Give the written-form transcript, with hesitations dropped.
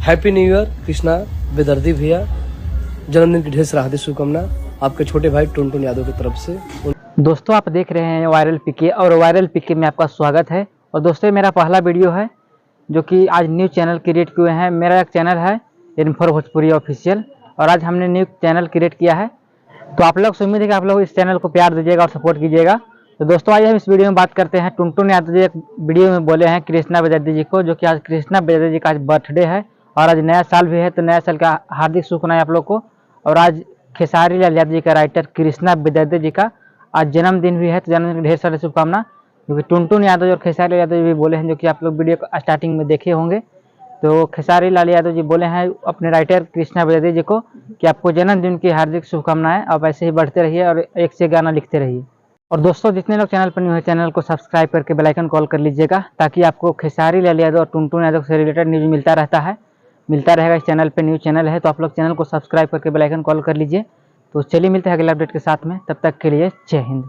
Happy new year Krishna बेदर्दी भैया, जन्मदिन की ढेर सारी हार्दिक शुभकामना आपके छोटे भाई टुनटुन यादव की तरफ से। दोस्तों आप देख रहे हैं वायरल पीके और वायरल पीके में आपका स्वागत है। और दोस्तों मेरा पहला वीडियो है जो कि आज न्यू चैनल क्रिएट किए हैं। मेरा एक चैनल है इन्फो भोजपुरी ऑफिशियल और आज हमने न्यू चैनल क्रिएट किया है। तो आप लोग से उम्मीद है कि आप लोग इस चैनल को प्यार दीजिएगा और सपोर्ट कीजिएगा। तो दोस्तों आइए हम इस वीडियो में बात करते हैं। टुनटुन यादव जी एक वीडियो में बोले हैं कृष्णा बेदर्दी जी को, जो कि आज कृष्णा बेदर्दी जी का आज बर्थडे है और आज नया साल भी है। तो नया साल का हार्दिक शुभकामनाएं आप लोग को। और आज खेसारी लाल यादव जी का राइटर कृष्णा बेदर्दी जी का आज जन्मदिन भी है। तो जन्मदिन की ढेर सारी शुभकामना, क्योंकि टुनटुन यादव और खेसारी लाल यादव भी बोले हैं, जो कि आप लोग वीडियो को स्टार्टिंग में देखे होंगे। तो खेसारी लाल यादव जी बोले हैं अपने राइटर कृष्णा बेदर्दी जी को कि आपको जन्मदिन की हार्दिक शुभकामनाएं, आप ऐसे ही बढ़ते रहिए और एक से गाना लिखते रहिए। और दोस्तों जितने लोग चैनल पर न्यू है चैनल को सब्सक्राइब करके बेल आइकन कॉल कर लीजिएगा, ताकि आपको खेसारी लाल यादव और टुनटुन यादव से रिलेटेड न्यूज मिलता रहेगा। इस चैनल पे न्यू चैनल है, तो आप लोग चैनल को सब्सक्राइब करके बेल आइकन कॉल कर लीजिए। तो चलिए मिलते हैं अगले अपडेट के साथ में, तब तक के लिए जय हिंद।